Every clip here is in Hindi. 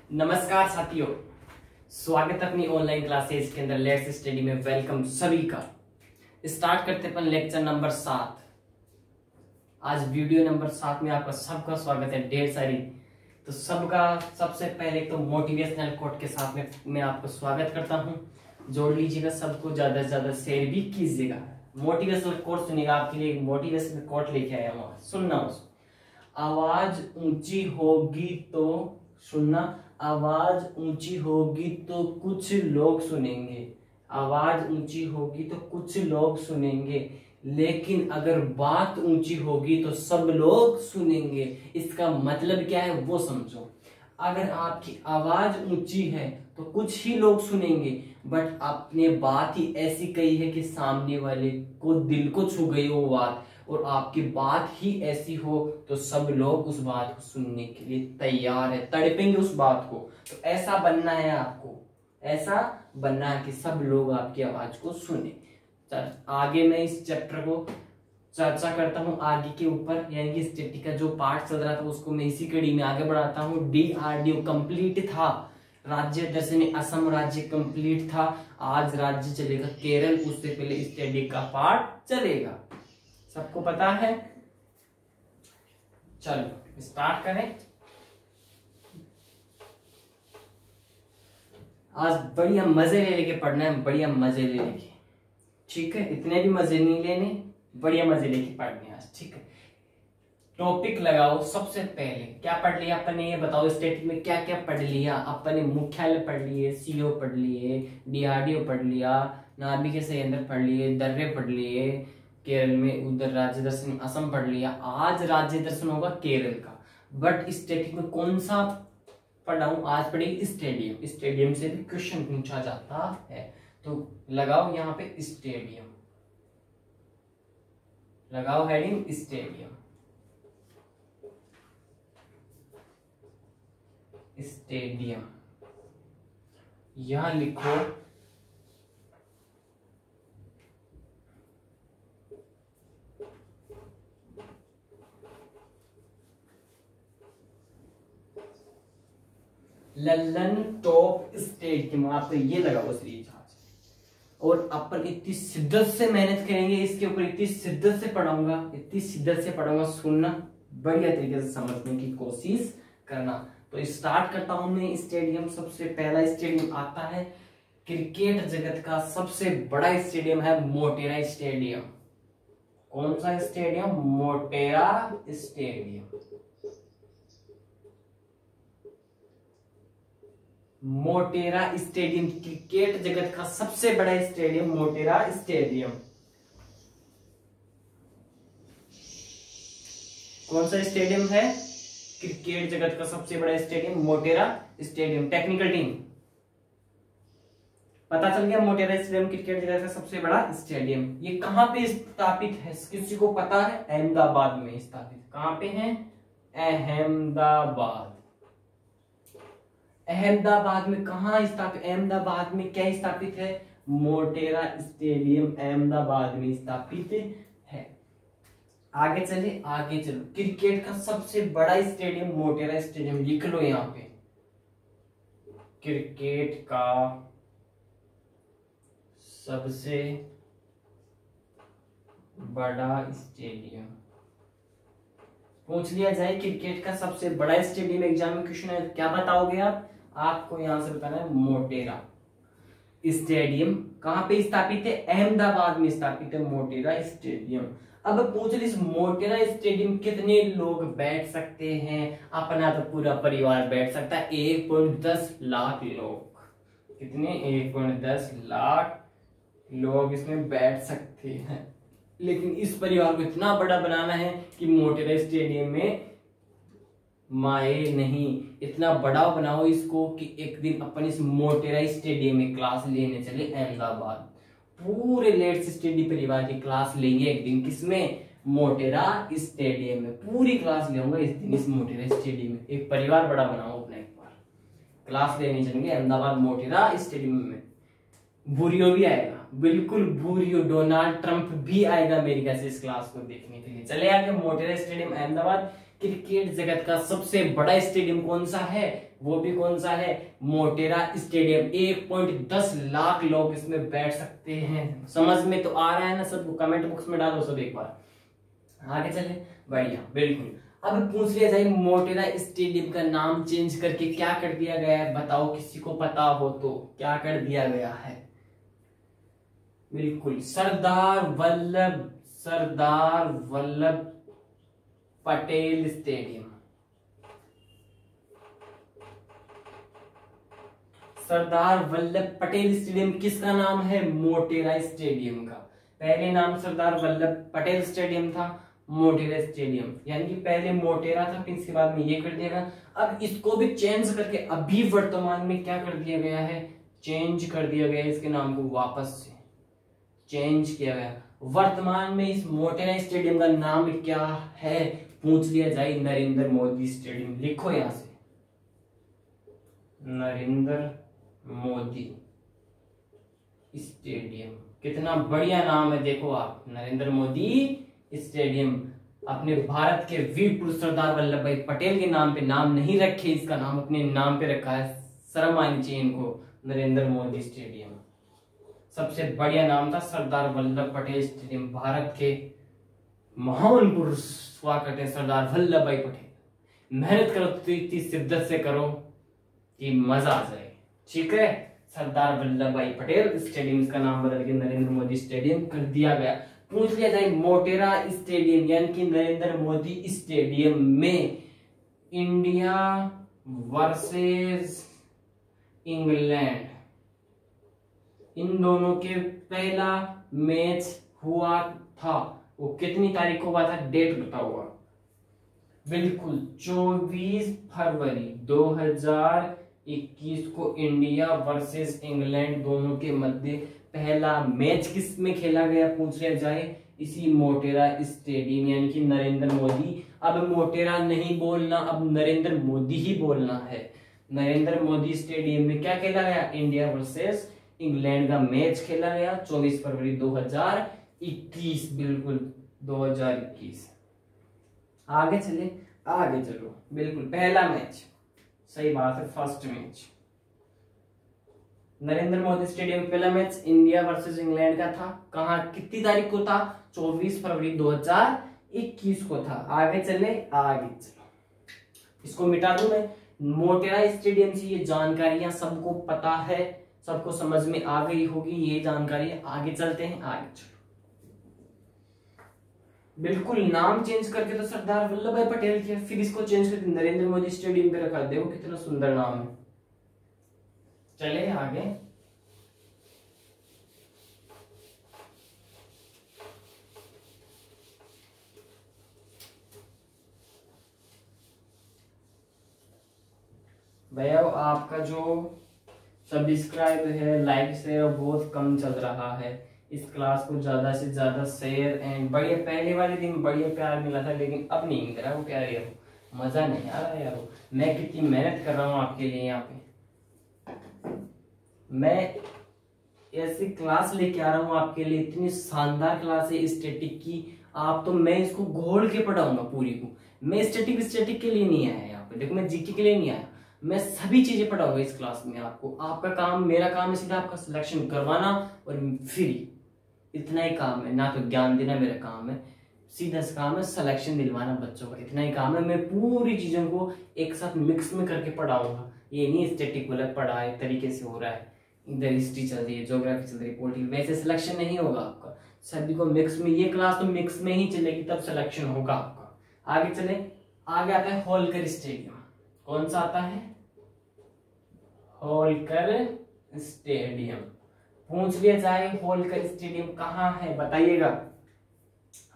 नमस्कार साथियों, स्वागत है अपनी ऑनलाइन क्लासेस के अंदर। लेट्स स्टडी में वेलकम सभी का। स्टार्ट करते अपन लेक्चर नंबर 7। आज वीडियो नंबर 7 में आपका सबका स्वागत है। ढेर सारी तो सबका सबसे पहले तो मोटिवेशनल कोट के साथ में मैं आपको स्वागत करता हूं। जोड़ लीजिएगा, सबको ज्यादा से ज्यादा शेयर भी कीजिएगा। मोटिवेशनल कोट सुनिएगा, आपके लिए एक मोटिवेशनल कोट लेके आया हूं, सुनना उसको। आवाज ऊंची होगी तो सुनना, आवाज ऊंची होगी तो कुछ लोग सुनेंगे। आवाज ऊंची होगी तो कुछ लोग सुनेंगे, लेकिन अगर बात ऊंची होगी तो सब लोग सुनेंगे। इसका मतलब क्या है वो समझो। अगर आपकी आवाज ऊंची है तो कुछ ही लोग सुनेंगे, बट आपने बात ही ऐसी कही है कि सामने वाले को दिल को छू गई वो बात, और आपकी बात ही ऐसी हो तो सब लोग उस बात को सुनने के लिए तैयार है, तड़पेंगे उस बात को। तो ऐसा बनना है आपको, ऐसा बनना है कि सब लोग आपकी आवाज को सुने। चल आगे मैं इस चैप्टर को चर्चा करता हूं आगे के ऊपर, यानी कि स्टैटिक का जो पार्ट चल रहा था उसको मैं इसी कड़ी में आगे बढ़ाता हूं। DRDO कंप्लीट था, राज्य दर्शन असम राज्य कंप्लीट था। आज राज्य चलेगा केरल, उससे पहले स्टैटिक का पार्ट चलेगा, सबको पता है। चलो स्टार्ट करें। आज बढ़िया मजे ले लेके पढ़ना है, बढ़िया मजे ले लेके, ठीक है। इतने भी मजे नहीं लेने, बढ़िया मजे लेके पढ़ने आज, ठीक है। टॉपिक लगाओ। सबसे पहले क्या पढ़ लिया अपन ने, ये बताओ। स्टैटिक में क्या क्या पढ़ लिया अपन ने? मुख्यालय पढ़ लिए, CO पढ़ लिए, DRDO पढ़ लिया, नाभिकीय संयंत्र पढ़ लिए, दर्रे पढ़ लिए, केरल में उधर राज्य दर्शन असम पढ़ लिया। आज राज्य दर्शन होगा केरल का, बट स्टैटिक में कौन सा पढ़ाऊं? आज पढ़ेगी स्टेडियम। स्टेडियम से भी क्वेश्चन पूछा जाता है, तो लगाओ यहाँ पे स्टेडियम, लगाओ हेडिंग स्टेडियम। स्टेडियम यहां लिखो लल्लन टॉप स्टेडियम, आप तो ये लगाओ सीरीज आज। और अपन इतनी शिद्दत से मेहनत करेंगे इसके ऊपर, इतनी शिद्दत से पढ़ाऊंगा, इतनी शिद्दत से पढ़ाऊंगा, सुनना, बढ़िया तरीके से समझने की कोशिश करना। तो स्टार्ट करता हूं मैं। स्टेडियम, सबसे पहला स्टेडियम आता है, क्रिकेट जगत का सबसे बड़ा स्टेडियम है मोटेरा स्टेडियम। कौन सा stadium? Motera stadium. Motera stadium cricket जगत का सबसे बड़ा स्टेडियम मोटेरा स्टेडियम। कौन सा स्टेडियम है? क्रिकेट जगत का सबसे बड़ा stadium Motera stadium. Technical team पता चल गया। मोटेरा स्टेडियम क्रिकेट जगत का सबसे बड़ा स्टेडियम। ये कहां पे स्थापित है? किसी को पता है? अहमदाबाद में स्थापित। कहां पे है? अहमदाबाद। अहमदाबाद में कहां स्थापित? अहमदाबाद में क्या स्थापित है? मोटेरा स्टेडियम अहमदाबाद में स्थापित है। आगे चले, आगे चलो। क्रिकेट का सबसे बड़ा स्टेडियम मोटेरा स्टेडियम, लिख लो यहां पे। क्रिकेट का सबसे बड़ा स्टेडियम पूछ लिया जाए, क्रिकेट का सबसे बड़ा स्टेडियम एग्जाम में क्वेश्चन है, क्या बताओगे आप? आपको यहां से बताना है मोटेरा स्टेडियम कहां पे स्थापित है? अहमदाबाद में स्थापित है मोटेरा स्टेडियम। अब पूछ ली, इस मोटेरा स्टेडियम कितने लोग बैठ सकते हैं? अपना तो पूरा परिवार बैठ सकता है, 1.10 लाख लोग। कितने? 1.10 लाख लोग इसमें बैठ सकते हैं। लेकिन इस परिवार को इतना बड़ा बनाना है कि मोटेरा स्टेडियम में माए नहीं, इतना बड़ा बनाओ इसको कि एक दिन अपन इस मोटेरा स्टेडियम में क्लास लेने चले अहमदाबाद। पूरे लेट्स स्टडी परिवार की क्लास लेंगे एक दिन, किसमें? मोटेरा स्टेडियम में। पूरी क्लास लेऊंगा इस दिन इस मोटेरा स्टेडियम में। एक परिवार बड़ा बनाओ अपना, एक बार क्लास लेने चलेंगे अहमदाबाद मोटेरा स्टेडियम में। भूरियो भी आएगा, बिल्कुल भूरियो, डोनाल्ड ट्रंप भी आएगा अमेरिका से इस क्लास को देखने के लिए। चले आगे। मोटेरा स्टेडियम अहमदाबाद क्रिकेट जगत का सबसे बड़ा स्टेडियम कौन सा है, वो भी कौन सा है, मोटेरा स्टेडियम। 1.10 लाख लोग इसमें बैठ सकते हैं। समझ में तो आ रहा है ना सबको? कमेंट बॉक्स में डालो सब एक बार। आगे चले, बढ़िया, बिल्कुल। अब पूछ लिया जाए मोटेरा स्टेडियम का नाम चेंज करके क्या कर दिया गया है, बताओ किसी को पता हो तो क्या कर दिया गया है? बिल्कुल, सरदार वल्लभ पटेल स्टेडियम। सरदार वल्लभ पटेल स्टेडियम किसका नाम है? मोटेरा स्टेडियम का। पहले नाम सरदार वल्लभ पटेल स्टेडियम था, मोटेरा स्टेडियम, यानी कि पहले मोटेरा था, फिर इसके बाद में ये कर दिया गया। अब इसको भी चेंज करके अभी वर्तमान में क्या कर दिया गया है, चेंज कर दिया गया है, इसके नाम को वापस से चेंज किया गया। वर्तमान में इस मोटेरा स्टेडियम का नाम क्या है, पूछ लिया जाए नरेंद्र मोदी स्टेडियम। लिखो यहां से, नरेंद्र मोदी स्टेडियम। कितना बढ़िया नाम है, देखो आप, नरेंद्र मोदी स्टेडियम। अपने भारत के वीर पुरुष सरदार वल्लभ भाई पटेल के नाम पे नाम नहीं रखे, इसका नाम अपने नाम पे रखा है। शर्म आनी चाहिए इनको, नरेंद्र मोदी स्टेडियम। सबसे बढ़िया नाम था सरदार वल्लभ पटेल स्टेडियम। भारत के महान पुरुष हुआ करते हैं सरदार वल्लभ भाई पटेल। मेहनत करो तो इतनी शिद्दत से करो कि मजा आ जाए, ठीक है। सरदार वल्लभ भाई पटेल स्टेडियम, इसका नाम बदल के नरेंद्र मोदी स्टेडियम कर दिया गया। पूछ लिया जाए मोटेरा स्टेडियम यानी कि नरेंद्र मोदी स्टेडियम में इंडिया वर्सेस इंग्लैंड, इन दोनों के पहला मैच हुआ था, वो कितनी तारीख को हुआ था, डेट बताओ। बिल्कुल, 24 फरवरी 2021 को इंडिया वर्सेस इंग्लैंड दोनों के मध्य पहला मैच किस में खेला गया, पूछ लिया जाए इसी मोटेरा स्टेडियम यानी कि नरेंद्र मोदी। अब मोटेरा नहीं बोलना, अब नरेंद्र मोदी ही बोलना है। नरेंद्र मोदी स्टेडियम में क्या खेला गया, इंडिया वर्सेस इंग्लैंड का मैच खेला गया 24 फरवरी 2021। बिल्कुल 2021। आगे चले, आगे चलो। बिल्कुल पहला मैच, सही बात है, first match Narendra Modi stadium पहला मैच इंडिया वर्सेस इंग्लैंड का था। कहां, कितनी तारीख को था, 24 फरवरी 2021 को था। आगे चले, आगे चलो, इसको मिटा दूं मैं। मोटेरा स्टेडियम से ये जानकारियां सबको पता है, सबको समझ में आ गई होगी ये जानकारी। आगे चलते हैं, आगे चलो। बिल्कुल, नाम चेंज करके तो सरदार वल्लभ भाई पटेल किया, फिर इसको चेंज करके नरेंद्र मोदी स्टेडियम पे रखा। देखो कितना सुंदर नाम है। चले आगे, भैया आपका जो सब्सक्राइब है, लाइक्स है, वो बहुत कम चल रहा है। इस क्लास को ज्यादा से ज्यादा शेयर एंड बढ़िया, पहले वाले दिन बढ़िया प्यार मिला था, लेकिन अब नहीं मिल रहा वो प्यार यार, मजा नहीं आ रहा यार। मैं कितनी मेहनत कर रहा हूँ आपके लिए, यहाँ पे मैं ऐसी क्लास लेके आ रहा हूँ आपके लिए, इतनी शानदार क्लास है स्टैटिक की। आप तो, मैं इसको घोल के पढ़ाऊंगा पूरी को। मैं स्टैटिक के लिए नहीं आया यहाँ पे, देखो मैं जीके के लिए नहीं आया, मैं सभी चीजें पढ़ाऊंगा इस क्लास में आपको। आपका काम, मेरा काम है सीधा आपका सिलेक्शन करवाना और फ्री, इतना ही काम है। ना तो ज्ञान देना मेरा काम है, सीधा सा काम है सिलेक्शन दिलवाना बच्चों का, इतना ही काम है। मैं पूरी चीजों को एक साथ मिक्स में करके पढ़ाऊंगा। ये नहीं स्टैटिक वाला पढ़ा एक तरीके से हो रहा है, इधर हिस्ट्री चल रही है, ज्योग्राफी चल रही है, पॉलिटिकल, वैसे सिलेक्शन नहीं होगा आपका। सभी को मिक्स में, ये क्लास तो मिक्स में ही चलेगी, तब सिलेक्शन होगा आपका। आगे चले, आगे आता है होलकर स्टेडियम। कौन सा आता है, होलकर स्टेडियम। पूछ लिया जाए होलकर स्टेडियम कहाँ है, बताइएगा।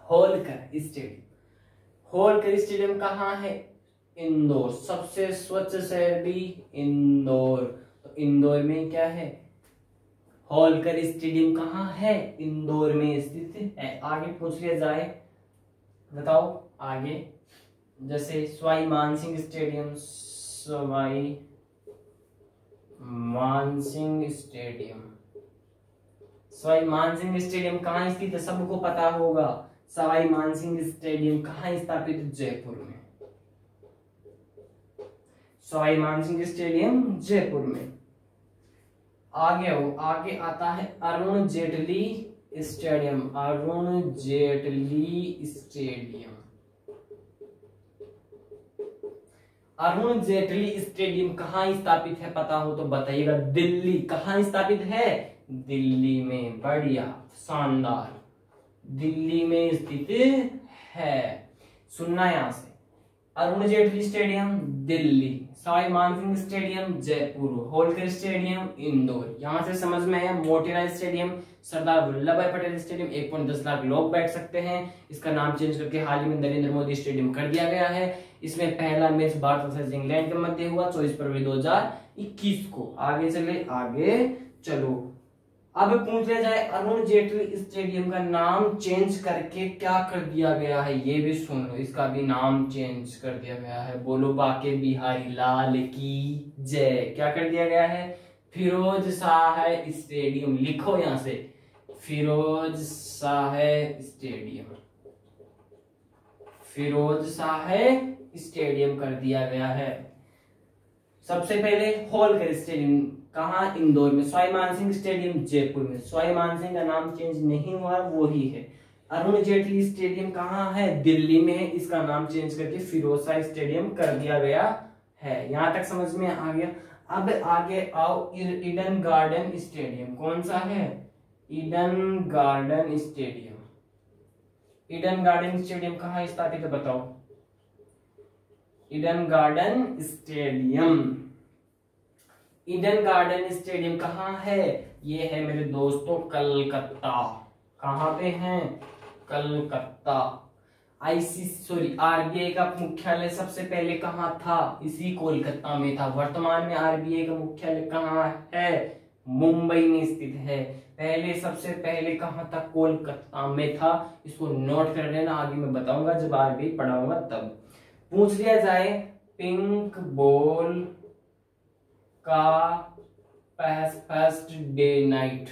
होलकर स्टेडियम, होलकर स्टेडियम कहाँ है, इंदौर। सबसे स्वच्छ शहर भी इंदौर, तो इंदौर में क्या है, होलकर स्टेडियम कहाँ है, इंदौर में स्थित है। आगे पूछ लिया जाए, बताओ आगे, जैसे Sawai Mansingh stadium, Sawai Mansingh stadium, Sawai Mansingh stadium कहाँ स्थित है, सबको पता होगा। सवाई मानसिंह स्टेडियम कहाँ स्थापित, जयपुर में। सवाई मानसिंह स्टेडियम जयपुर में। आगे आता है Arun Jaitley stadium. Arun Jaitley stadium, Arun Jaitley stadium कहाँ स्थापित है पता हो तो बताइएगा। दिल्ली। कहाँ स्थापित है? दिल्ली में। बढ़िया, शानदार, दिल्ली में स्थित है। सुनना यहां से, Arun Jaitley stadium Delhi, Sawai Mansingh stadium Jaipur, Holkar stadium Indore. यहां से समझ में आया। मोटेरा स्टेडियम, सरदार वल्लभ भाई पटेल स्टेडियम, 1.10 लाख लोग बैठ सकते हैं। इसका नाम चेंज करके हाल ही में नरेंद्र मोदी स्टेडियम कर दिया गया है। इसमें पहला मैच भारत वर्सेस इंग्लैंड के मध्य हुआ 24 फरवरी 2021 को। आगे चलो। अब पूछ लिया जाए अरुण जेटली स्टेडियम का नाम चेंज करके क्या कर दिया गया है, ये भी सुन लो। इसका भी नाम चेंज कर दिया गया है। बोलो बाके बिहारी लाल की जय। क्या कर दिया गया है? फिरोज शाह स्टेडियम। लिखो यहां से, फिरोज शाह स्टेडियम, फिरोज शाह स्टेडियम कर दिया गया है। सबसे पहले होलकर स्टेडियम कहाँ? इंदौर में। सवाई मानसिंह स्टेडियम जयपुर में। सवाई मानसिंह का नाम चेंज नहीं हुआ, वो ही है। अरुण जेटली स्टेडियम कहाँ है? दिल्ली में है। इसका नाम चेंज करके फिरोज शाह स्टेडियम कर दिया गया है। यहां तक समझ में आ गया। अब आगे आओ, ईडन गार्डन स्टेडियम कौन सा है? Eden garden stadium. Eden garden stadium कहाँ स्थापित है बताओ? Eden garden stadium, Eden garden stadium कहाँ है? ये है मेरे दोस्तों कलकत्ता। कहाँ पे है? कलकत्ता। आरबीआई का मुख्यालय सबसे पहले कहाँ था? इसी कोलकाता में था। वर्तमान में आरबीआई का मुख्यालय कहाँ है? मुंबई में स्थित है। सबसे पहले कहाँ था? कोलकाता में था। इसको नोट कर लेना, आगे मैं बताऊंगा जब आरबीआई पढ़ाऊंगा तब। पूछ लिया जाए पिंक बॉल का first day night,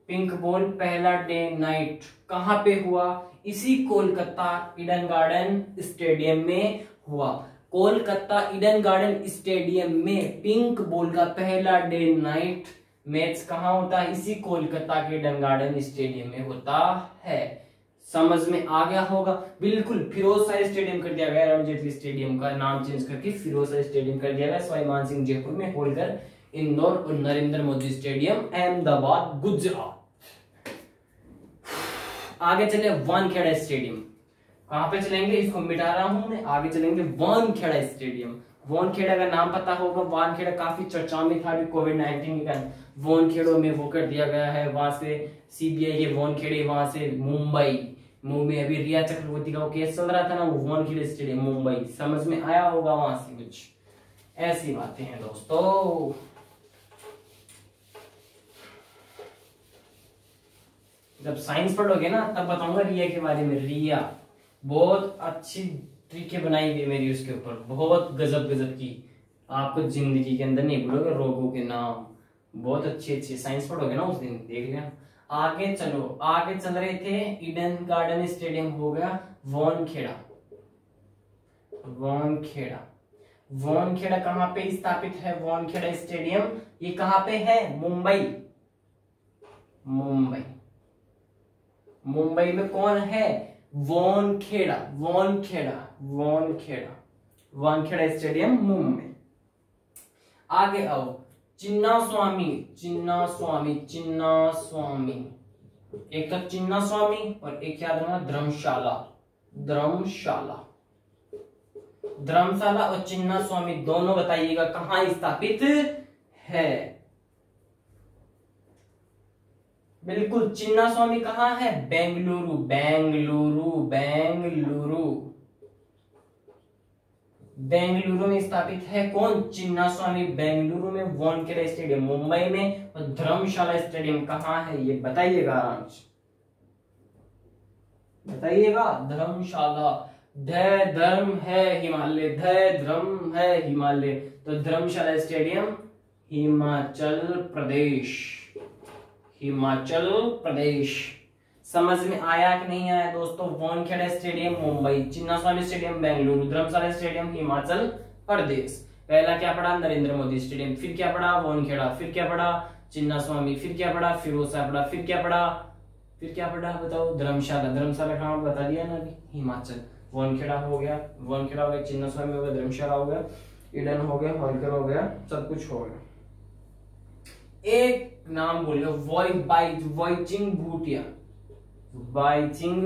pink ball पहला डे नाइट कहां पे हुआ? इसी कोलकाता ईडन गार्डन स्टेडियम में हुआ। कोलकाता ईडन गार्डन स्टेडियम में पिंक बॉल का पहला डे नाइट मैच कहां होता है? इसी कोलकाता के ईडन गार्डन स्टेडियम में होता है। समझ में आ गया होगा। बिल्कुल, फिरोज शाह स्टेडियम कर दिया गया। अरुण जेटली स्टेडियम का नाम चेंज करके फिरोज शाह स्टेडियम कर दिया गया। सवाई मानसिंह जयपुर में, होलकर इंदौर और नरेंद्र मोदी स्टेडियम अहमदाबाद गुजरात। आगे चले वानखेड़ा स्टेडियम। कहां पे चलेंगे? इसको मिटा रहा हूं मैं। आगे चलेंगे वानखेड़ा स्टेडियम। वानखेड़ा का नाम पता होगा। वानखेड़ा काफी चर्चा में था अभी कोविड-19 के कारण। वानखेड़ों में वो कर दिया गया है। वहां से सीबीआई के वानखेड़े, वहां से मुंबई में अभी रिया चक्रवर्ती का वो केस चल रहा था ना, वो वानखेड़े स्टेडियम मुंबई। समझ में आया होगा। वहां से कुछ ऐसी बातें हैं दोस्तों। जब साइंस पढ़ोगे ना तब बताऊंगा रिया के बारे में। रिया बहुत अच्छी ट्रिकें बनाई गई मेरी उसके ऊपर, बहुत गजब की। आपको जिंदगी के अंदर नहीं भूलोगे रोगों के नाम। बहुत अच्छी साइंस पढ़ोगे ना उस दिन, देख लेना। आगे चलो, आगे चल रहे थे। ईडन गार्डन स्टेडियम हो गया। वानखेड़ा कहां पे स्थापित है? वानखेड़ा स्टेडियम ये कहां पे है? मुंबई में कौन है? वानखेड़ा स्टेडियम मुंबई। आगे आओ, चिन्ना स्वामी। एक तो चिन्ना स्वामी और एक याद रखना धर्मशाला और चिन्ना स्वामी दोनों बताइएगा कहां स्थापित है। बिल्कुल, चिन्ना स्वामी कहां है? बेंगलुरु में स्थापित है। कौन? चिन्ना स्वामी बेंगलुरु में। वानखेड़ा स्टेडियम मुंबई में। और धर्मशाला स्टेडियम कहां है ये बताइएगा आराम से, बताइएगा। धर्मशाला, धर्म है हिमालय, तो धर्मशाला स्टेडियम हिमाचल प्रदेश। समझ में आया कि नहीं आया दोस्तों? वानखेड़े स्टेडियम मुंबई, चिन्नास्वामी स्टेडियम बेंगलुरु, धर्मशाला स्टेडियम हिमाचल प्रदेश। पहला क्या पड़ा? नरेंद्र मोदी स्टेडियम। फिर क्या पड़ा? वानखेड़ा। फिर क्या पड़ा? चिन्नास्वामी। फिर क्या पड़ा? फिरोजशाह पड़ा। फिर क्या पड़ा? बताओ? धर्मशाला। धर्मशाला कहाँ बता दिया ना अभी, हिमाचल। वानखेड़ा हो गया, चिन्नास्वामी हो गया, धर्मशाला हो गया, ईडन हो गया, होलकर हो गया, सब कुछ हो गया। एक नाम बोलिए, वाइचिंग भूटिया। बाइचिंग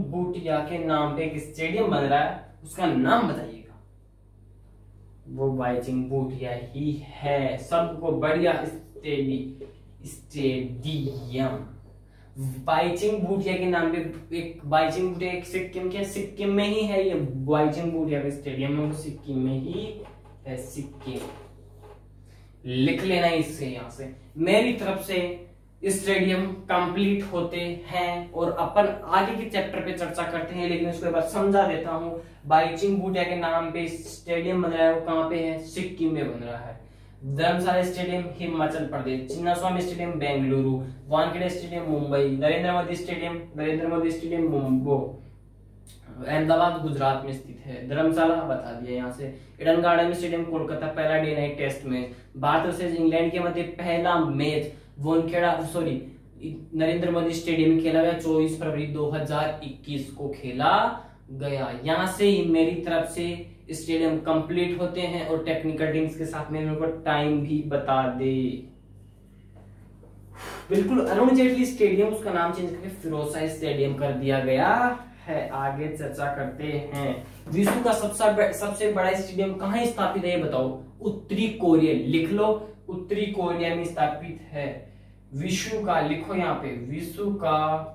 भूटिया के नाम पे एक स्टेडियम बन रहा है, उसका नाम बताइएगा। वो बाइचिंग भूटिया ही है, सबको बढ़िया स्टेडियम। बाइचिंग भूटिया के नाम पे एक बाइचिंग भूटिया एक सिक्किम में ही है। ये बाइचिंग भूटिया का स्टेडियम है, सिक्किम में ही है। सिक्किम लिख लेना इससे, यहां से मेरी तरफ से स्टेडियम कंप्लीट होते हैं और अपन आगे के चैप्टर पे चर्चा करते हैं, लेकिन उसको एक बार समझा देता हूं। बाइचिंग भूटिया के नाम पे स्टेडियम बन रहा है, वो कहां पे है? सिक्किम में बन रहा है। Dharamshala stadium Himachal Pradesh, Chinnaswamy stadium Bengaluru, Wankhede stadium Mumbai, Narendra Modi stadium Mumbai Ahmedabad Gujarat में स्थित है। धर्मशाला बता दिया यहाँ से। ईडन गार्डन स्टेडियम कोलकाता, पहला day night test match. Bharat versus England के मध्य पहला मैच नरेंद्र मोदी स्टेडियम में खेला गया, 24 फरवरी 2021 को खेला गया। यहाँ से ही मेरी तरफ से स्टेडियम कंप्लीट होते हैं और टेक्निकल टीम्स के साथ में मेरे को टाइम भी बता दे। बिल्कुल अरुण जेटली स्टेडियम, उसका नाम चेंज करके फिरोजशाह स्टेडियम कर दिया गया है। आगे चर्चा करते हैं। विश्व का सबसे बड़ा स्टेडियम कहाँ स्थापित है ये बताओ? उत्तरी कोरिया। लिख लो, उत्तरी कोरिया में स्थापित है। विश्व का, लिखो यहाँ पे, विश्व का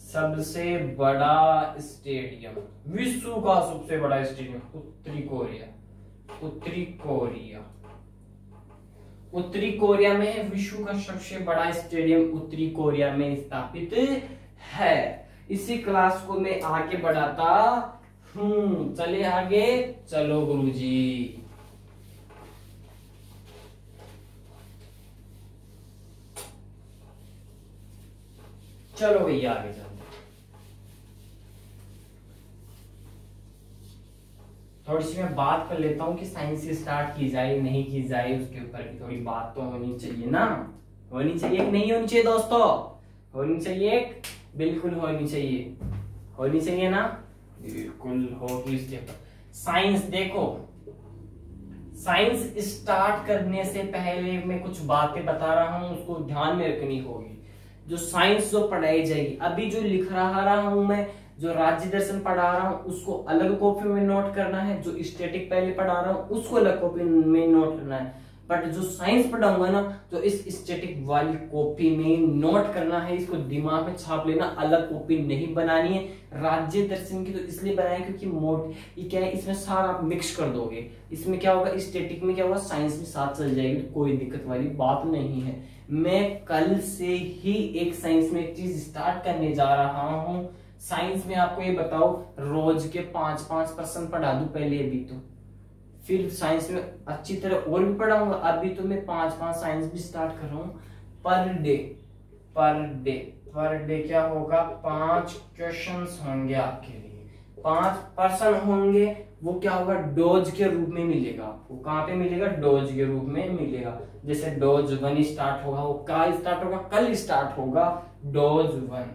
सबसे बड़ा स्टेडियम, विश्व का सबसे बड़ा स्टेडियम उत्तरी कोरिया में है। विश्व का सबसे बड़ा स्टेडियम उत्तरी कोरिया में स्थापित है। इसी क्लास को मैं आगे बढ़ाता हूं। चले आगे, चलो गुरुजी। चलो भैया आगे चलते। थोड़ी सी मैं बात कर लेता हूँ कि साइंस से स्टार्ट की जाए नहीं की जाए, उसके ऊपर भी थोड़ी बात तो होनी चाहिए ना। होनी चाहिए कि नहीं होनी चाहिए दोस्तों? होनी चाहिए, बिल्कुल होनी चाहिए ना, बिल्कुल होगी। इसके साइंस देखो, साइंस स्टार्ट करने से पहले मैं कुछ बातें बता रहा हूं, उसको ध्यान में रखनी होगी। जो साइंस जो पढ़ाई जाएगी, अभी जो लिख रहा हूं मैं, जो राज्य दर्शन पढ़ा रहा हूं उसको अलग कॉपी में नोट करना है, जो स्टैटिक पहले पढ़ा रहा हूं उसको अलग कॉपी में नोट करना है। बट जो साइंस पढ़ाऊंगा ना, तो इस स्टैटिक वाली कॉपी में नोट करना है, इसको दिमाग में छाप लेना, अलग कॉपी नहीं बनानी है। राज्य दर्शन की तो इसलिए बनाए क्योंकि ये क्या है, इसमें सारा मिक्स कर दोगे। इसमें क्या होगा, स्टैटिक में क्या होगा, साइंस भी साथ चल जाएगी, तो कोई दिक्कत वाली बात नहीं है। मैं कल से ही एक साइंस में एक चीज स्टार्ट करने जा रहा हूं। साइंस में आपको ये बताओ, रोज के 5% पढ़ा दूं पहले, अभी तो फिर साइंस में अच्छी तरह और भी पढ़ाऊंगा। अभी तो मैं 5 साइंस भी स्टार्ट कर रहा हूँ। पर डे क्या होगा, 5 क्वेश्चंस होंगे आपके लिए, 5% होंगे। वो क्या होगा, डोज के रूप में मिलेगा आपको। कहाँ पे मिलेगा, डोज के रूप में मिलेगा। जैसे डोज 1 स्टार्ट होगा, वो कल स्टार्ट होगा, कल स्टार्ट होगा डोज 1।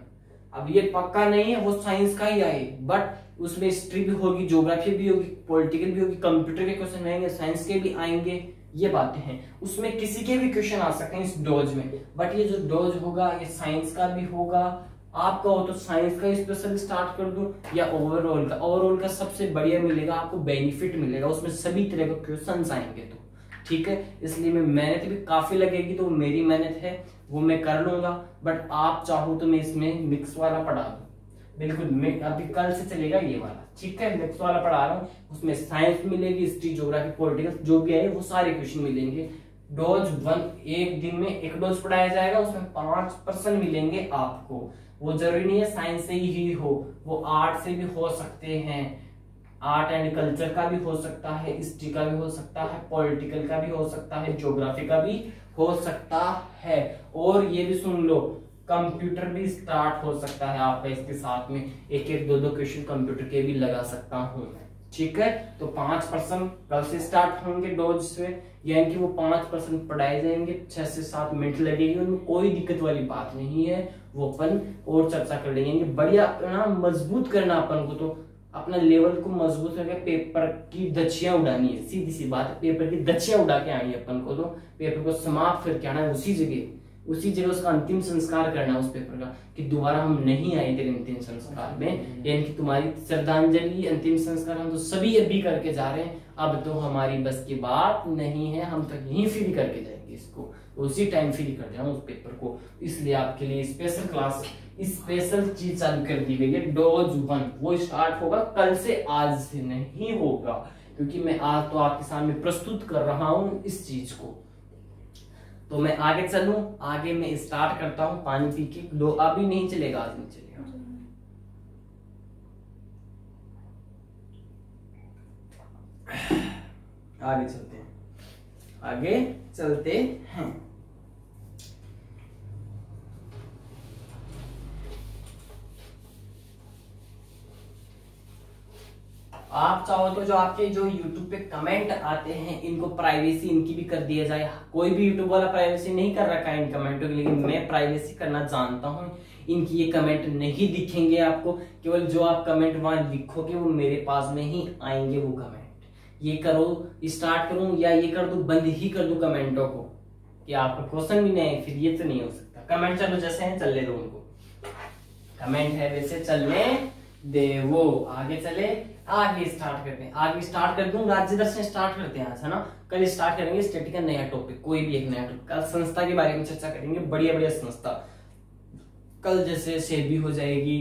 अब ये पक्का नहीं है वो साइंस का ही आए, बट उसमें हिस्ट्री भी होगी, ज्योग्राफी भी होगी, पॉलिटिकल भी होगी, कंप्यूटर के क्वेश्चन आएंगे, साइंस के भी आएंगे, ये बातें हैं। उसमें किसी के भी क्वेश्चन आ सकते हैं इस डोज में, बट ये जो डोज होगा ये साइंस का भी होगा। आपका हो तो साइंस का स्पेशल स्टार्ट कर दो, या ओवरऑल का सबसे बढ़िया मिलेगा आपको, बेनिफिट मिलेगा, उसमें सभी तरह के क्वेश्चन आएंगे। तो ठीक है, इसलिए मैं मेहनत भी काफी लगेगी, तो मेरी मेहनत है वो मैं कर लूंगा। बट आप चाहो तो मैं इसमें मिक्स वाला पढ़ा दूं, बिल्कुल अभी कल से चलेगा ये वाला, ठीक है। मिक्स वाला पढ़ा रहा हूँ, उसमें साइंस मिलेगी, हिस्ट्री, ज्योग्राफी, पॉलिटिकल जो भी है वो सारे क्वेश्चन मिलेंगे। डोज 1 एक दिन में एक डोज पढ़ाया जाएगा, उसमें 5% मिलेंगे आपको। वो जरूरी नहीं है साइंस से ही हो, वो आर्ट से भी हो सकते हैं, आर्ट एंड कल्चर का भी हो सकता है, हिस्ट्री का भी हो सकता है, पॉलिटिकल का भी हो सकता है, ज्योग्राफी का भी हो सकता है। और ये भी सुन लो, कंप्यूटर भी स्टार्ट हो सकता है आपका, इसके साथ में एक एक दो क्वेश्चन कंप्यूटर के भी लगा सकता हूं मैं। ठीक है, तो 5% कल से स्टार्ट होंगे डोज से, यानी कि वो 5% पढ़ाए जाएंगे, 6 से 7 मिनट लगेगी, उनमें कोई दिक्कत वाली बात नहीं है, वो अपन और चर्चा कर लेंगे। बढ़िया अपना मजबूत करना अपन को, तो अपना लेवल को मजबूत करके पेपर की दच्छियां उड़ानी है, सीधी सी बात है, पेपर की दच्छियां उड़ा के आनी है अपन को, तो पेपर को समाप्त करके आना है उसी जगह उसका अंतिम संस्कार करना है उस पेपर का, कि दोबारा हम नहीं आए तेरे अंतिम संस्कार में, यानी कि तुम्हारी श्रद्धांजलि अंतिम संस्कार हम तो सभी अभी करके जा रहे हैं, अब तो हमारी बस की बात नहीं है, हम तो यहीं फ्री करके जाएंगे इसको, उसी टाइम फ्री कर देना उस पेपर को। इसलिए आपके लिए स्पेशल क्लास, स्पेशल चीज चालू कर दी गई है, डोज 1 वो स्टार्ट होगा कल से, आज से नहीं होगा, क्योंकि मैं आज तो आपके सामने प्रस्तुत कर रहा हूं इस चीज को। तो मैं आगे चलूं, आगे मैं स्टार्ट करता हूं, पानी पी के लो, अभी नहीं चलेगा, आज नहीं चलेगा। आगे चलते हैं, आगे चलते हैं। आप चाहो तो जो आपके जो YouTube पे कमेंट आते हैं, इनको प्राइवेसी इनकी भी कर दिया जाए। कोई भी YouTube वाला प्राइवेसी नहीं कर रखा है इन कमेंटों की, लेकिन मैं प्राइवेसी करना जानता हूं। इनकी ये कमेंट नहीं दिखेंगे आपको, केवल जो आप कमेंट वहां लिखोगे वो मेरे पास में ही आएंगे वो कमेंट। ये करो, स्टार्ट करूं या ये कर दूं, बंद ही कर दूं कमेंटों को, कि आपका क्वेश्चन भी नहीं है, फिर ये तो नहीं हो सकता। कमेंट चलो जैसे हैं चलने दो उनको, कमेंट है वैसे चलने दे वो। आगे चले, आगे स्टार्ट करते हैं, आगे स्टार्ट कर दूं, राज्य दर्शन स्टार्ट करते हैं आज, है ना। कल स्टार्ट करेंगे स्टडी का नया टॉपिक, कोई भी एक नया टॉपिक। कल संस्था के बारे में चर्चा करेंगे, बढ़िया बढ़िया संस्था। कल जैसे सेबी हो जाएगी,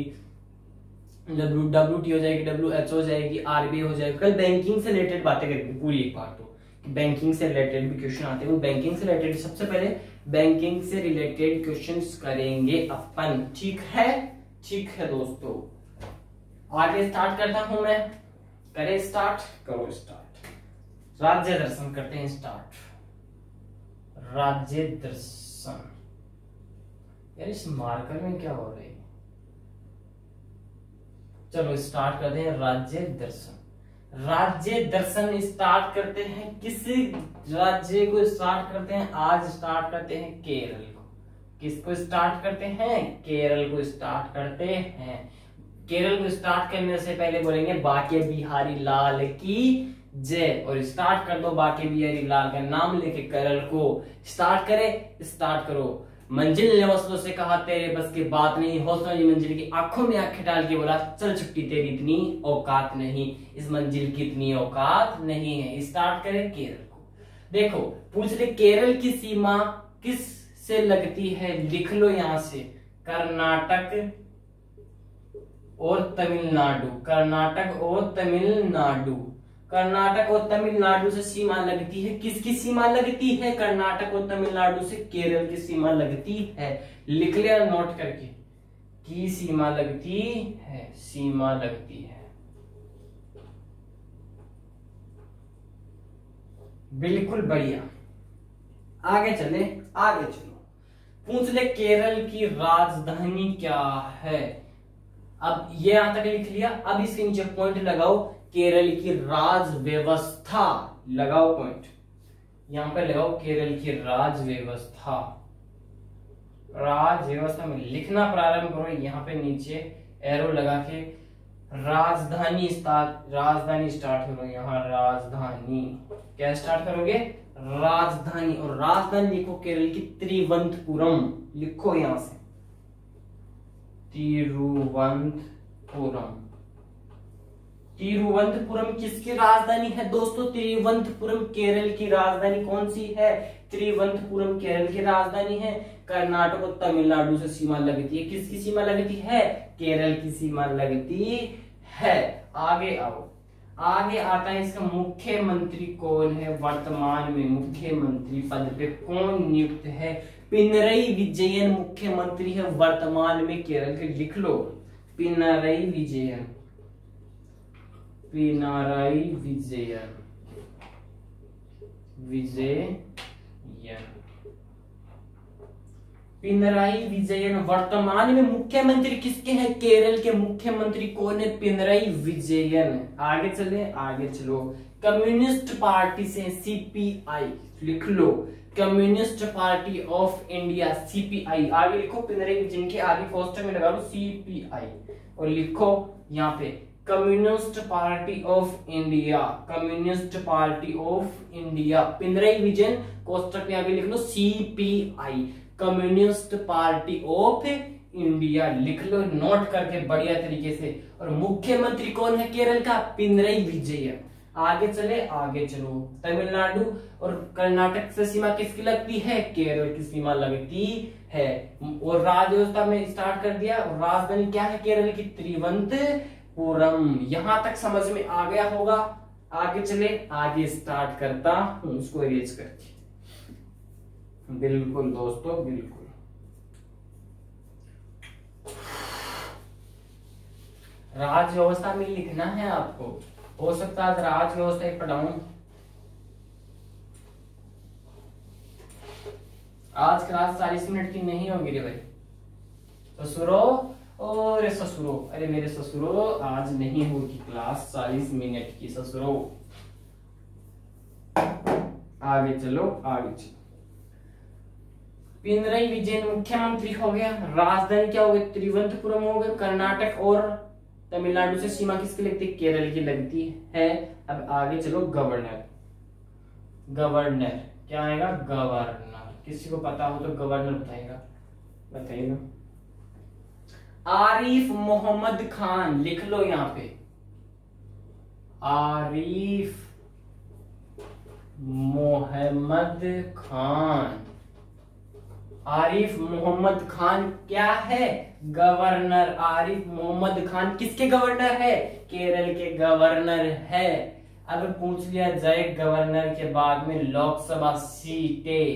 WT हो जाएगी, WHO हो जाएगी, RBI हो जाएगी। कल बैंकिंग से रिलेटेड बातें करेंगे पूरी एक बार, तो बैंकिंग से रिलेटेड भी क्वेश्चन आते हैं, बैंकिंग से रिलेटेड सबसे पहले बैंकिंग से रिलेटेड क्वेश्चंस करेंगे अपन। ठीक है, ठीक है दोस्तों, आगे स्टार्ट करता हूं मैं। करें स्टार्ट, करो स्टार्ट। राज्य दर्शन करते हैं स्टार्ट। राज्य दर्शन, यार इस मार्कर में क्या हो रहा है। चलो स्टार्ट करते हैं राज्य दर्शन। राज्य दर्शन स्टार्ट करते हैं, किस राज्य को स्टार्ट करते हैं? आज स्टार्ट करते हैं केरल को। किसको स्टार्ट करते हैं? केरल को स्टार्ट करते हैं। केरल को स्टार्ट करने से पहले बोलेंगे बाके बिहारी लाल की जय, और स्टार्ट कर दो बाके बिहारी लाल का नाम लेके केरल को स्टार्ट करे। स्टार्ट करो। मंजिल ने हौसलों से कहा तेरे बस की बात नहीं, हौसलों ने मंजिल की आंखों में आंखें डाल के बोला चल छुट्टी तेरी इतनी औकात नहीं, इस मंजिल की इतनी औकात नहीं है। स्टार्ट करें केरल को। देखो पूछ ले केरल की सीमा किस से लगती है, लिख लो यहां से, कर्नाटक और तमिलनाडु। कर्नाटक और तमिलनाडु, कर्नाटक और तमिलनाडु से सीमा लगती है। किसकी सीमा लगती है? कर्नाटक और तमिलनाडु से केरल की सीमा लगती है। लिख लिया नोट करके, की सीमा लगती है, सीमा लगती है। बिल्कुल बढ़िया। आगे चले, आगे चलो। पूछ ले केरल की राजधानी क्या है। अब ये यहां तक लिख लिया, अब इसके नीचे पॉइंट लगाओ, केरल की राज व्यवस्था लगाओ पॉइंट, यहां पर लगाओ केरल की राज व्यवस्था। राज व्यवस्था में लिखना प्रारंभ करो, यहां पे नीचे एरो लगा के राजधानी स्टार्ट करो। यहां राजधानी क्या स्टार्ट करोगे? राजधानी, और राजधानी लिखो केरल की तिरुवनंतपुरम, लिखो यहां से तिरुवनंतपुरम। तिरुवनंतपुरम किसकी राजधानी है दोस्तों? तिरुवनंतपुरम केरल की राजधानी कौन सी है? तिरुवनंतपुरम केरल की राजधानी है। कर्नाटक और तमिलनाडु से सीमा लगती है। किसकी सीमा लगती है? केरल की सीमा लगती है। आगे आओ, आगे आता है इसका मुख्यमंत्री कौन है वर्तमान में, मुख्यमंत्री पद पे कौन नियुक्त है? पिनरई विजयन मुख्यमंत्री है वर्तमान में केरल के, लिख लो पिनरई विजयन, पिनरई विजयन, विजयन। पिनराई विजयन वर्तमान में मुख्यमंत्री किसके हैं? केरल के मुख्यमंत्री कौन है? पिनराई विजयन। आगे चले, आगे चलो। कम्युनिस्ट पार्टी से सीपीआई लिख लो, communist party of India CPI. आगे लिखो पिनराई विजयन के आगे कोष्टक में लगा लो सीपीआई और लिखो यहाँ पे communist party of India, communist party of India. Pinarayi Vijayan कोष्टक में आगे लिख लो CPI, communist party of India. लिख लो नोट करके बढ़िया तरीके से। और मुख्यमंत्री कौन है केरल का? पिनराई विजयन। आगे चले, आगे चलो। तमिलनाडु और कर्नाटक से सीमा किसकी लगती है? केरल की सीमा लगती है। और राज्य व्यवस्था में स्टार्ट कर दिया। राजधानी क्या है केरल की? तिरुवनंतपुरम। यहां तक समझ में आ गया होगा। आगे चले, आगे स्टार्ट करता हूं उसको इरेज करके। बिल्कुल दोस्तों, बिल्कुल। राज्य व्यवस्था में लिखना है आपको। हो सकता है राज्य व्यवस्था ही पढ़ाऊं। आज क्लास 40 मिनट की नहीं होगी रे भाई। ससुरो और ससुरो, अरे मेरे ससुरो आज नहीं होगी क्लास 40 मिनट की ससुरो। आगे चलो, आगे चलो। पिनराई विजयन मुख्यमंत्री हो गया। राजधानी क्या हो गई? तिरुवनंतपुरम हो गया। कर्नाटक और तमिलनाडु से सीमा किसकी लगती है? केरल की लगती है। अब आगे चलो, गवर्नर। गवर्नर क्या आएगा? गवर्नर। किसी को पता हो तो गवर्नर बताएगा, बताइएगा। आरिफ मोहम्मद खान लिख लो यहाँ पे, आरिफ मोहम्मद खान। आरिफ मोहम्मद खान क्या है? गवर्नर। आरिफ मोहम्मद खान किसके गवर्नर है? केरल के गवर्नर है। अब पूछ लिया जाए गवर्नर के बाद में लोकसभा सीटें,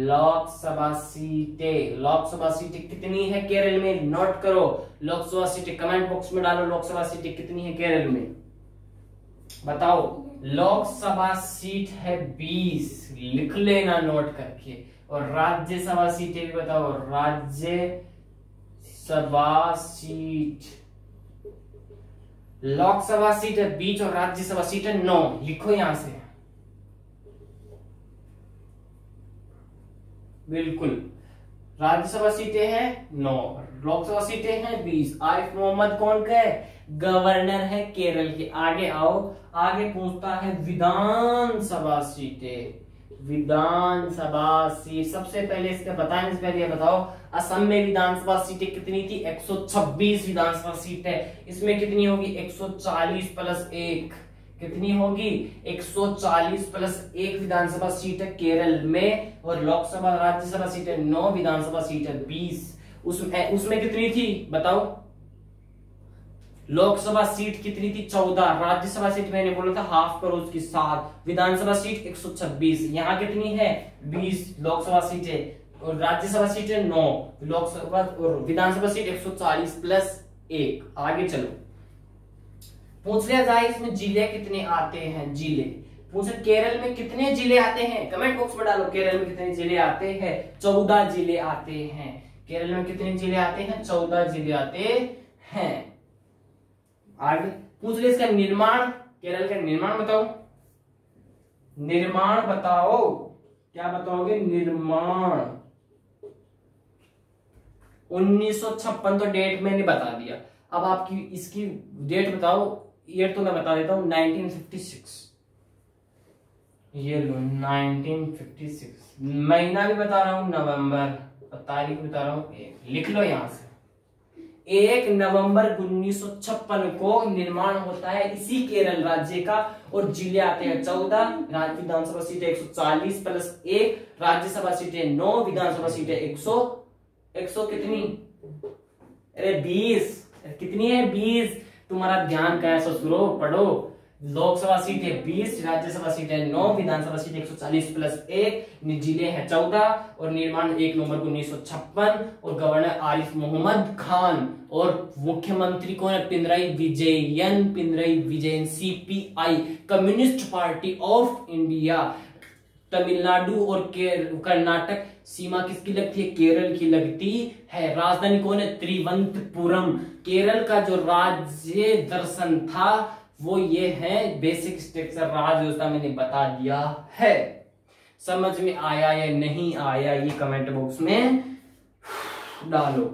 लोकसभा सीटें, लोकसभा सीटें कितनी है केरल में? नोट करो लोकसभा सीटें, कमेंट बॉक्स में डालो लोकसभा सीटें कितनी है केरल में, बताओ। लोकसभा सीट है 20, लिख लेना नोट करके। और राज्यसभा सीटें भी बताओ। राज्यसभा सीट, लोकसभा सीट है 20 और राज्यसभा सीट है 9, लिखो यहां से। बिल्कुल, राज्यसभा सीटें हैं 9, लोकसभा सीटें हैं 20। आरिफ मोहम्मद कौन का है? गवर्नर है केरल के। आगे आओ, आगे पूछता है विधानसभा सीटें। विधानसभा सीट सबसे पहले इसका बताने से पहले बताओ, असम में विधानसभा सीटें कितनी थी? 126 विधानसभा सीट है। इसमें कितनी होगी? 140 प्लस 1 कितनी होगी? 140 प्लस 1 विधानसभा सीट है केरल में। और लोकसभा राज्यसभा सीट है 9, विधानसभा सीट है 20। उसमें कितनी थी बताओ? लोकसभा सीट कितनी थी? 14। राज्यसभा सीट मैंने बोला था हाफ करो उसकी 7। विधानसभा सीट 126। यहाँ कितनी है? 20 लोकसभा सीटें और राज्यसभा सीटें 9, लोकसभा और विधानसभा सीट 140 प्लस 1। आगे चलो, पूछ लिया जाए इसमें जिले कितने आते हैं? जिले पूछे केरल में कितने जिले आते हैं? कमेंट बॉक्स में डालो केरल में कितने जिले आते हैं। 14 जिले आते हैं। केरल में कितने जिले आते हैं? 14 जिले आते हैं। आगे पूछ ले इसका निर्माण, केरल का निर्माण बताओ। निर्माण बताओ, क्या बताओगे? निर्माण 1956 तो डेट मैंने बता दिया। अब आपकी इसकी डेट बताओ। ईयर तो मैं बता देता हूं 1956। ये लो 1956। महीना भी बता रहा हूं नवंबर, तारीख बता रहा हूं 1। लिख लो यहां से 1 नवंबर 1956 को निर्माण होता है इसी केरल राज्य का। और जिले आते हैं 14, विधानसभा सीटें 140 प्लस 1, राज्यसभा सीटें 9, विधानसभा सीटें 100 कितनी? अरे 20 कितनी है? 20। तुम्हारा ध्यान का है ससुरो, पढ़ो। लोकसभा सीटें 20, राज्यसभा सीटें 9, विधानसभा सीटें 140 प्लस 1, जिले हैं 14 और निर्माण 1 नवंबर 1956। और गवर्नर आरिफ मोहम्मद खान और मुख्यमंत्री कौन है? Pinarayi Vijayan, Pinarayi Vijayan. CPI communist party of India. Tamil Nadu और कर्नाटक सीमा किसकी लगती है? केरल की लगती है। राजधानी कौन है? त्रिवंतपुरम। केरल का जो राज्य दर्शन था वो ये है। बेसिक स्ट्रक्चर राज्य व्यवस्था मैंने बता दिया है। समझ में आया या नहीं आया ये कमेंट बॉक्स में डालो।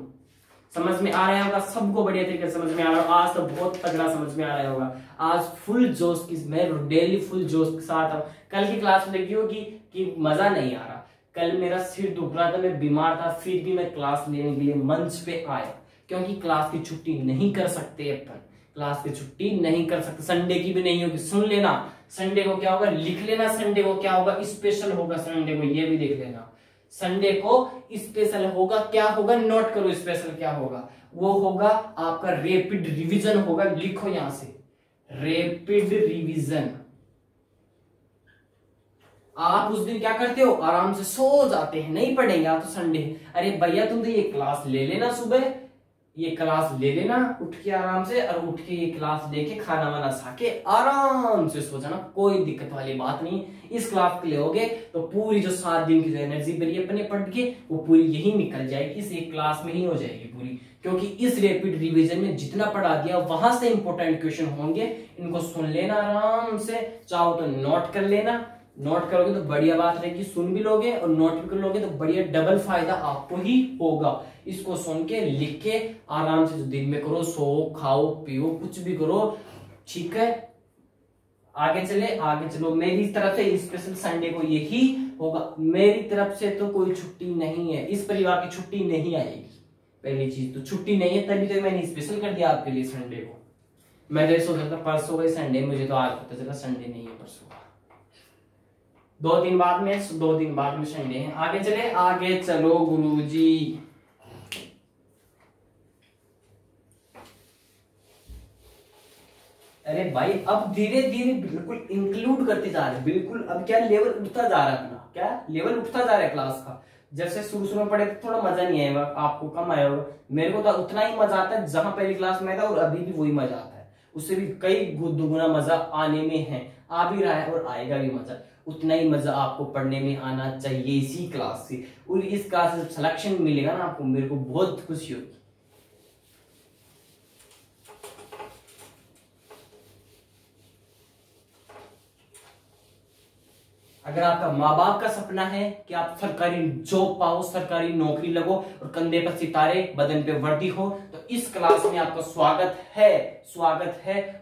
समझ में आ रहा होगा सबको, बढ़िया तरीके से समझ में आ रहा होगा। आज तो बहुत तगड़ा समझ में आ रहा होगा। आज फुल जोश की, मैं डेली फुल जोश के साथ। कल की क्लास में लगी होगी कि मजा नहीं आ रहा। कल मेरा सिर दुख रहा था, मैं बीमार था, फिर भी मैं क्लास लेने के लिए मंच पे आया, क्योंकि क्लास की छुट्टी नहीं कर सकते अपन। क्लास की छुट्टी नहीं कर सकते, संडे की भी नहीं होगी। सुन लेना, संडे को क्या होगा लिख लेना। संडे को क्या होगा? स्पेशल होगा संडे को, ये भी देख लेना। संडे को स्पेशल होगा। क्या होगा? नोट करो स्पेशल क्या होगा। वो होगा आपका रैपिड रिवीजन होगा। लिखो यहां से, रैपिड रिवीजन। आप उस दिन क्या करते हो? आराम से सो जाते हैं, नहीं पढ़ेंगे आप तो संडे। अरे भैया तुम तो ये क्लास ले लेना, सुबह ये क्लास ले लेना उठ के आराम से, और उठ के ये क्लास लेके खाना वाना खा के आराम से सो जाना, कोई दिक्कत वाली बात नहीं। इस क्लास के लिए होगे तो पूरी जो 7 दिन की जो एनर्जी बनी अपने पढ़ के वो पूरी यही निकल जाएगी, इस एक क्लास में ही हो जाएगी पूरी। क्योंकि इस रैपिड रिवीजन में जितना पढ़ा दिया वहां से इंपॉर्टेंट क्वेश्चन होंगे, इनको सुन लेना आराम से, चाहो तो नोट कर लेना। नोट करोगे तो बढ़िया बात रहेगी, सुन भी लोगे और नोट भी कर लोगे तो बढ़िया, डबल फायदा आपको ही होगा। इसको सुन के लिख के आराम से जो दिन में करो, सो खाओ पियो कुछ भी करो, ठीक है। आगे चलो। मेरी तरफ से स्पेशल संडे को यही होगा। मेरी तरफ से तो कोई छुट्टी नहीं है, इस परिवार की छुट्टी नहीं आएगी। पहली चीज तो छुट्टी नहीं है, तभी तो मैंने स्पेशल कर दिया आपके लिए संडे को। मैं तो सोच रहा था परसों का संडे, मुझे तो आज पता चला संडे नहीं है परसों का। 2 दिन बाद में संडे है। आगे चलो गुरुजी। अरे भाई अब धीरे धीरे बिल्कुल इंक्लूड करते जा रहे हैं, बिल्कुल। अब क्या लेवल उठता जा रहा है अपना, क्या लेवल उठता जा रहा है क्लास का। जब से शुरू में पढ़े तो थोड़ा मजा नहीं आएगा, आपको कम आया होगा। मेरे को तो उतना ही मजा आता है जहां पहली क्लास में था, और अभी भी वही मजा आता है। उससे भी कई दुगुना मजा आने में है, आ भी रहा है और आएगा भी मजा। उतना ही मजा आपको पढ़ने में आना चाहिए इसी क्लास से। और इस क्लास से सिलेक्शन मिलेगा ना आपको, मेरे को बहुत खुशी होगी। अगर आपका माँ बाप का सपना है कि आप सरकारी जॉब पाओ, सरकारी नौकरी लगो और कंधे पर सितारे बदन पे वर्दी हो, तो इस क्लास में आपका स्वागत है।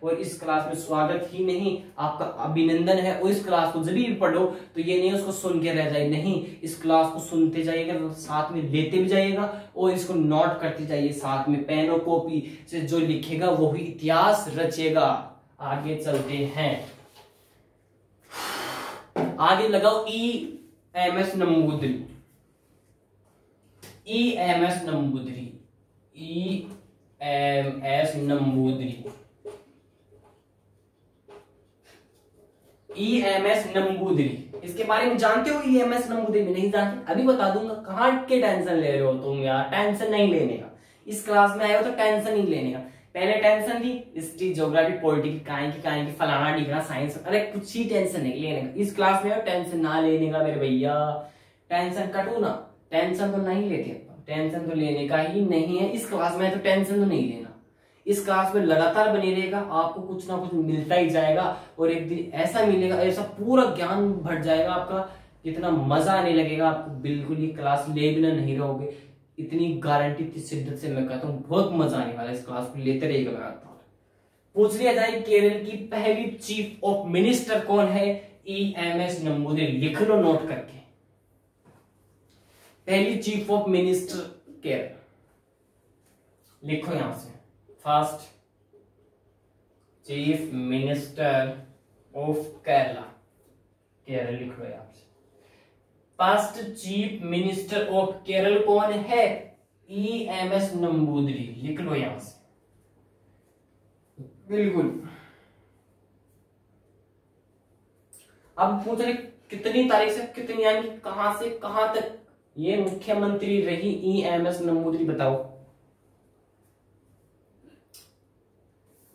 और इस क्लास में स्वागत ही नहीं, आपका अभिनंदन है। और इस क्लास को जब भी पढ़ो तो ये नहीं उसको सुन के रह जाए, नहीं, इस क्लास को सुनते जाइएगा, साथ में लेते भी जाइएगा और इसको नोट करते जाइए साथ में। पेन और कॉपी से जो लिखेगा वो ही इतिहास रचेगा। आगे चलते हैं, आगे लगाओ EMS Namboodiri. EMS Namboodiri, EMS Namboodiri, EMS Namboodiri. इसके बारे में जानते हो? EMS नंबूदरी में नहीं जानते? अभी बता दूंगा। कहां के टेंशन ले रहे हो तुम यार? टेंशन नहीं लेने का। इस क्लास में आए हो तो टेंशन नहीं लेने का। पहले टेंशन थी हिस्ट्री, ज्योग्राफी, पॉलिटिक्स, काहे की फलाना ढिकना, साइंस, अरे कुछ ही टेंशन नहीं लेने का। इस क्लास में टेंशन ना लेने का मेरे भैया। टेंशन कटो ना, टेंशन तो नहीं लेते, टेंशन तो लेने का ही नहीं है। इस क्लास में तो टेंशन तो नहीं लेना। इस क्लास में लगातार बने रहेगा, आपको कुछ ना कुछ मिलता ही जाएगा। और एक दिन ऐसा मिलेगा, ऐसा पूरा ज्ञान भर जाएगा आपका, इतना मजा आने लगेगा आपको। बिल्कुल ये क्लास ले बिना नहीं रहोगे, इतनी गारंटी, इतनी शिद्दत से मैं कहता हूँ। बहुत मजा आने वाला है इस क्लास को लेते रहेगा लगातार। पूछ लिया जाए केरल की पहली चीफ ऑफ मिनिस्टर कौन है? EMS नंबूदरी। लिख लो नोट करके, पहली चीफ ऑफ मिनिस्टर केरल। लिखो यहां से, first chief minister of Kerala. Kerala लिख लो यहां से। First chief minister of Kerala कौन है? EMS नंबूदरी। लिख लो यहां से, बिल्कुल। अब पूछ रहे कितनी तारीख से कितनी, यानी कहां से कहां तक ये मुख्यमंत्री रही EMS नंबूदरी?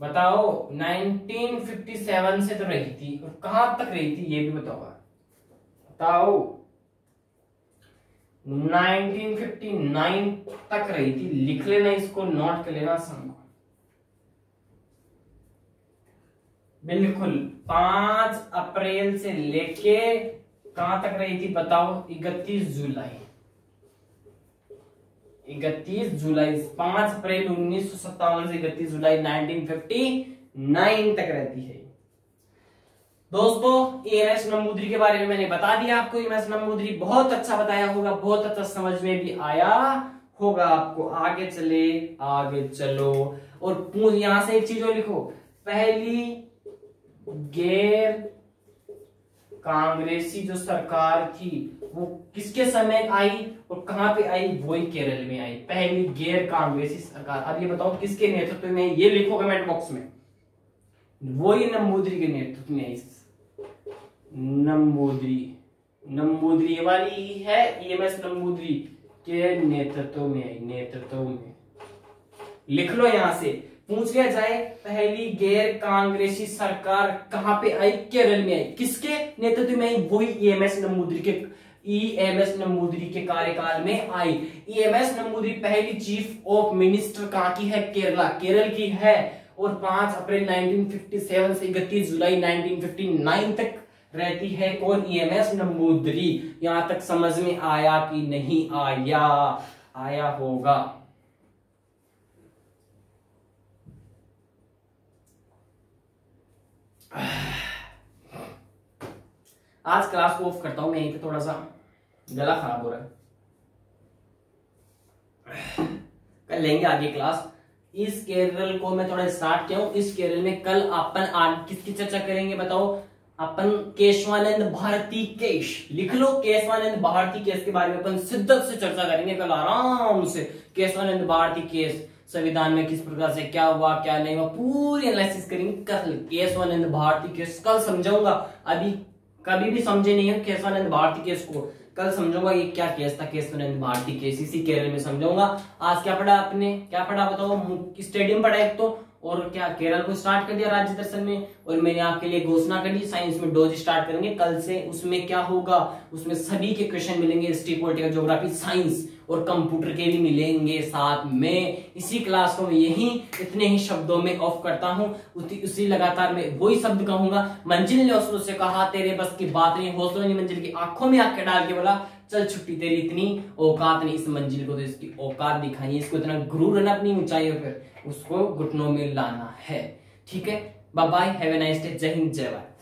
बताओ 1957 से तो रही थी, और कहां तक रही थी ये भी बताओ। बताओ 1959 तक रही थी। लिख लेना, इसको नोट कर लेना संग। बिल्कुल 5 अप्रैल से लेके कहां तक रही थी बताओ? 31 जुलाई। 31 जुलाई, 5 अप्रैल 1957 से 31 जुलाई 1959 तक रहती है। दोस्तों ईएमएस नंबूद्री के बारे में मैंने बता दिया आपको। ईएमएस नंबूद्री बहुत अच्छा बताया होगा, बहुत अच्छा समझ में भी आया होगा आपको। आगे चले, आगे चलो और यहां से एक चीज और लिखो। पहली गैर कांग्रेसी जो सरकार थी वो किसके समय आई और कहां पे आई? वही केरल में आई, पहली गैर कांग्रेसी सरकार। अब ये बताओ किसके नेतृत्व में? ये लिखो कमेंट बॉक्स में। वही नंबूद्री के नेतृत्व में आई। नंबूद्री वाली ही है। ईएमएस नंबूद्री के नेतृत्व में आई, नेतृत्व में। लिख लो यहां से, पूछ लिया जाए पहली गैर कांग्रेसी सरकार कहां पे आई? केरल में आई। किसके नेतृत्व में आई? वही ईएमएस नंबूद्री के कार्यकाल में आई। ईएमएस नंबूद्री पहली चीफ ऑफ मिनिस्टर कहां की है? केरला, केरल की है। और 5 अप्रैल 1957 से 31 जुलाई 1959 तक रहती है। कौन? ईएमएस नंबूद्री। यहां तक समझ में आया कि नहीं आया? आया होगा। आज क्लास को ऑफ करता हूं मैं, यहीं पे थोड़ा सा गला खराब हो रहा है। कल लेंगे आगे क्लास। इस केरल को मैं थोड़ा स्टार्ट किया हूं। इस केरल में कल अपन किसकी चर्चा करेंगे बताओ? अपन केशवानंद भारती केस। लिख लो, केशवानंद भारती केस के बारे में अपन शिद्दत से चर्चा करेंगे कल आराम से। केशवानंद भारती केस, संविधान में किस प्रकार से क्या हुआ क्या नहीं हुआ, पूरी एनालिसिस करेंगे कल। केशवानंद भारती केस कल समझाऊंगा। अभी कभी भी समझे नहीं है केशवानंद भारती केस को, कल समझूंगा ये क्या केस था। केशवानंद भारती केस इसी केरल में समझाऊंगा। आज क्या पढ़ा आपने? क्या पढ़ा बताओ? स्टेडियम पढ़ा एक तो, और क्या केरल को स्टार्ट कर दिया राज्य दर्शन में। और मैंने आपके लिए घोषणा कर दी साइंस में डोज स्टार्ट करेंगे कल से। उसमें क्या होगा? उसमें सभी के क्वेश्चन मिलेंगे, हिस्ट्री, पॉलिटिकल, ज्योग्राफी, साइंस और कंप्यूटर के भी मिलेंगे साथ में। इसी क्लास को मैं यही इतने ही शब्दों में ऑफ करता हूं। उसी लगातार मैं वही शब्द कहूंगा। मंजिल ने हौसलों से कहा तेरे बस की बात नहीं। हौसलों ने मंजिल की आंखों में आंखें डाल के बोला चल छुट्टी, तेरी इतनी औकात नहीं। इस मंजिल को तो इसकी औकात दिखाई, इसको इतना गुरूर रहना अपनी ऊंचाइयों पर, उसको घुटनों में लाना है। ठीक है, bye bye, have a nice day. जय हिंद, जय भारत।